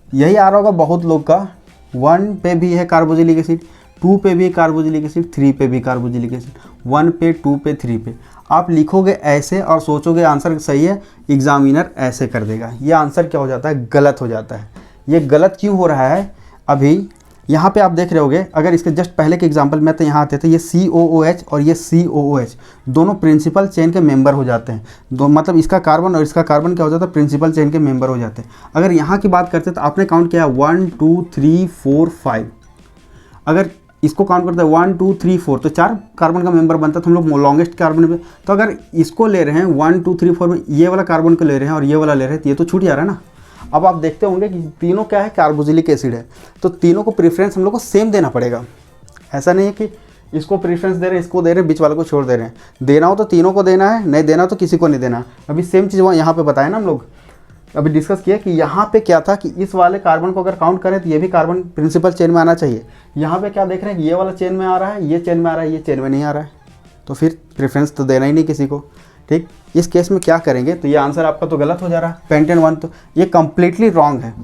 यही आ रहा होगा बहुत लोग का। 1 पे भी है कार्बोक्सिलिक एसिड, 2 पे भी कार्बोक्सिलिक एसिड, 3 पे भी कार्बोक्सिलिक एसिड, 1 पे 2 पे 3 पे। आप लिखोगे ऐसे और सोचोगे आंसर सही है, एग्जामिनर ऐसे कर देगा, ये आंसर क्या हो जाता है, गलत हो जाता है। ये गलत क्यों हो रहा है, अभी यहाँ पे आप देख रहे होगे, अगर इसके जस्ट पहले के एग्जाम्पल में तो यहाँ आते थे, ये COOH और ये COOH दोनों प्रिंसिपल चेन के मेंबर हो जाते हैं। दो मतलब इसका कार्बन और इसका कार्बन क्या हो जाता है, प्रिंसिपल चेन के मेंबर हो जाते हैं। अगर यहाँ की बात करते हैं तो आपने काउंट किया 1 2 3 4 5, अगर इसको काउंट करते हैं 1 2 3 4, तो 4 कार्बन का मेंबर बनता है, तो हम लोग लॉन्गेस्ट कार्बन में, तो अगर इसको ले रहे हैं 1 2 3 4 में, ये वाला कार्बन को ले रहे हैं और ये वाला ले रहे हैं, तो ये तो छूट जा रहा है ना। अब आप देखते होंगे कि तीनों क्या है, कार्बोक्सिलिक एसिड है, तो तीनों को प्रेफरेंस हम लोग को सेम देना पड़ेगा। ऐसा नहीं है कि इसको प्रेफरेंस दे रहे हैं, इसको दे रहे हैं, बीच वाले को छोड़ दे रहे हैं। देना हो तो तीनों को देना है, नहीं देना हो तो किसी को नहीं देना। अभी सेम चीज़ वहाँ यहाँ पे बताया ना हम लोग, अभी डिस्कस किया कि यहाँ पे क्या था कि इस वाले कार्बन को अगर काउंट करें तो ये भी कार्बन प्रिंसिपल चेन में आना चाहिए। यहाँ पे क्या देख रहे हैं कि ये वाला चेन में आ रहा है, ये चेन में आ रहा है, ये चेन में नहीं आ रहा है, तो फिर प्रेफरेंस तो देना ही नहीं किसी को। ठीक, इस केस में क्या करेंगे, तो ये आंसर आपका तो गलत हो जा रहा है, पेंटेन 1 तो ये कम्प्लीटली रॉन्ग है।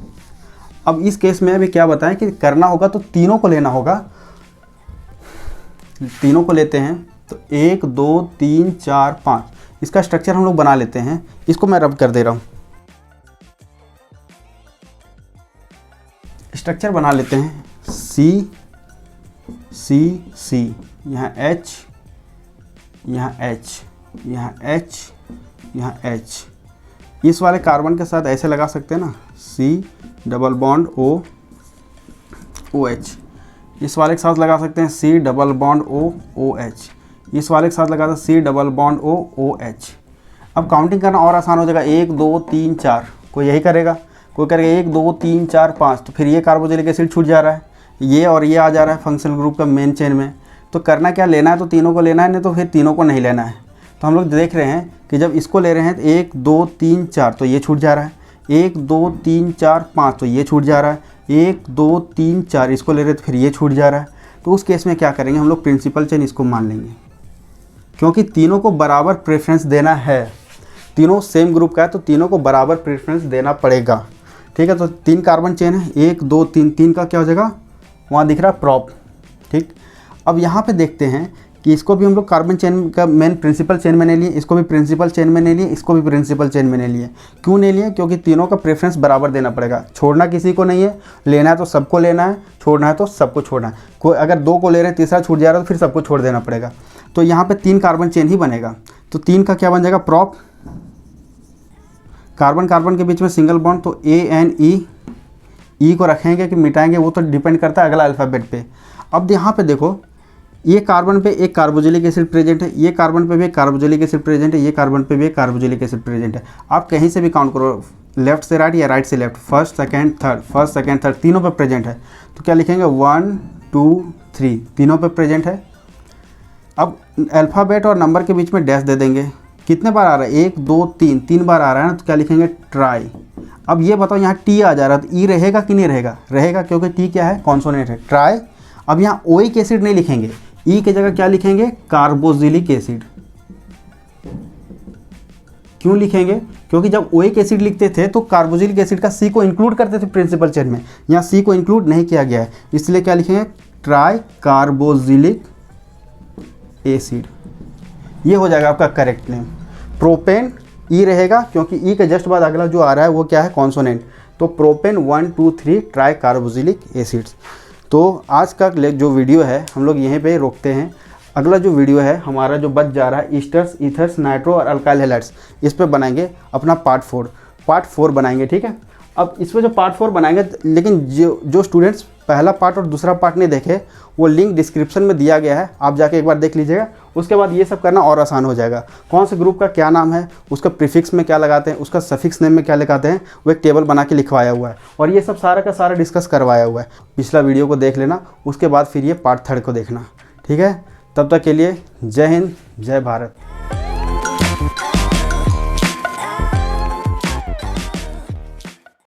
अब इस केस में अभी क्या बताएं कि करना होगा तो तीनों को लेना होगा, तीनों को लेते हैं तो 1 2 3 4 5, इसका स्ट्रक्चर हम लोग बना लेते हैं। इसको मैं रब कर दे रहा हूँ, स्ट्रक्चर बना लेते हैं। C C C, यहाँ H, यहाँ H, यहाँ H, यहाँ H, इस वाले कार्बन के साथ ऐसे लगा सकते हैं ना, C double bond O OH, इस वाले के साथ लगा सकते हैं C double bond O OH, इस वाले के साथ लगा सकते हैं C double bond O OH। अब काउंटिंग करना और आसान हो जाएगा, 1 2 3 4, कोई यही करेगा, कोई करेगा 1 2 3 4 5, तो फिर ये कार्बोक्सिलिक एसिड छूट जा रहा है, ये और ये आ जा रहा है फंक्शनल ग्रुप का मेन चेन में। तो करना क्या, लेना है तो तीनों को लेना है, नहीं तो फिर तीनों को नहीं लेना है। तो हम लोग देख रहे हैं कि जब इसको ले रहे हैं तो 1 2 3 4, तो ये छूट जा रहा है, 1 2 3 4 5, तो ये छूट जा रहा है, 1 2 3 4, इसको ले रहे हैं तो फिर ये छूट जा रहा है। तो उस केस में क्या करेंगे, हम लोग प्रिंसिपल चेन इसको मान लेंगे, क्योंकि तीनों को बराबर प्रेफरेंस देना है, तीनों सेम ग्रुप का है तो तीनों को बराबर प्रेफरेंस देना पड़ेगा। ठीक है, तो 3 कार्बन चेन है, 1 2 3, 3 का क्या हो जाएगा, वहाँ दिख रहा है प्रॉप। ठीक, अब यहाँ पे देखते हैं कि इसको भी हम लोग कार्बन चेन का मेन प्रिंसिपल चेन में नहीं लिए, इसको भी प्रिंसिपल चेन में नहीं लिए, इसको भी प्रिंसिपल चेन में नहीं लिए। क्यों नहीं लिए, क्योंकि तीनों का प्रेफरेंस बराबर देना पड़ेगा, छोड़ना किसी को नहीं है, लेना है तो सबको लेना है, छोड़ना है तो सबको छोड़ना है। कोई अगर 2 को ले रहे हैं, तीसरा छूट जा रहा है तो फिर सबको छोड़ देना पड़ेगा। तो यहाँ पर 3 कार्बन चेन ही बनेगा, तो 3 का क्या बन जाएगा, प्रॉप, कार्बन कार्बन के बीच में सिंगल बॉन्ड, तो ANE को रखेंगे कि मिटाएंगे वो तो डिपेंड करता है अगला अल्फ़ाबेट पे। अब यहाँ पे देखो, ये कार्बन पे एक कार्बोक्सिलिक एसिड प्रेजेंट है, ये कार्बन पे भी एक कार्बोक्सिलिक एसिड प्रेजेंट है, ये कार्बन पे भी एक कार्बोक्सिलिक एसिड प्रेजेंट है। आप कहीं से भी काउंट करो, लेफ्ट से राइट या राइट से लेफ्ट, फर्स्ट सेकेंड थर्ड, तीनों पे प्रेजेंट है। तो क्या लिखेंगे, 1 2 3, तीनों पे प्रेजेंट है। अब अल्फ़ाबेट और नंबर के बीच में डैश दे देंगे, कितने बार आ रहा है, 1 2 3, 3 बार आ रहा है ना, तो क्या लिखेंगे, ट्राई। अब ये बताओ, यहाँ टी आ जा रहा है तो ई रहेगा कि नहीं रहेगा, रहेगा, क्योंकि टी क्या है, कॉन्सोनेंट है, ट्राई। अब यहाँ ओइक एसिड नहीं लिखेंगे, ई की जगह क्या लिखेंगे, कार्बोक्सिलिक एसिड। क्यों लिखेंगे, क्योंकि जब ओइक एसिड लिखते थे तो कार्बोक्सिलिक एसिड का सी को इंक्लूड करते थे प्रिंसिपल चेन में, यहाँ सी को इंक्लूड नहीं किया गया है, इसलिए क्या लिखेंगे, ट्राई कार्बोक्सिलिक एसिड। ये हो जाएगा आपका करेक्ट नेम। प्रोपेन ई रहेगा, क्योंकि ई के जस्ट बाद अगला जो आ रहा है वो क्या है, कॉन्सोनेंट, तो प्रोपेन 1 2 3 ट्राई कार्बोक्सिलिक एसिड्स। तो आज का जो वीडियो है हम लोग यहीं पे रोकते हैं। अगला जो वीडियो है हमारा जो बच जा रहा है, ईस्टर्स, ईथर्स, नाइट्रो और अल्काइल हैलाइड्स, इस पे बनाएंगे अपना पार्ट 4 बनाएंगे। ठीक है, अब इस पर जो पार्ट 4 बनाएंगे, लेकिन जो स्टूडेंट्स पहला पार्ट और दूसरा पार्ट नहीं देखे, वो लिंक डिस्क्रिप्शन में दिया गया है, आप जाके एक बार देख लीजिएगा। उसके बाद ये सब करना और आसान हो जाएगा। कौन से ग्रुप का क्या नाम है, उसका प्रीफिक्स में क्या लगाते हैं, उसका सफिक्स नेम में क्या लगाते हैं, वो एक टेबल बना के लिखवाया हुआ है, और ये सब सारा का सारा डिस्कस करवाया हुआ है। पिछला वीडियो को देख लेना, उसके बाद फिर ये पार्ट 3 को देखना। ठीक है, तब तक के लिए जय हिंद, जय भारत।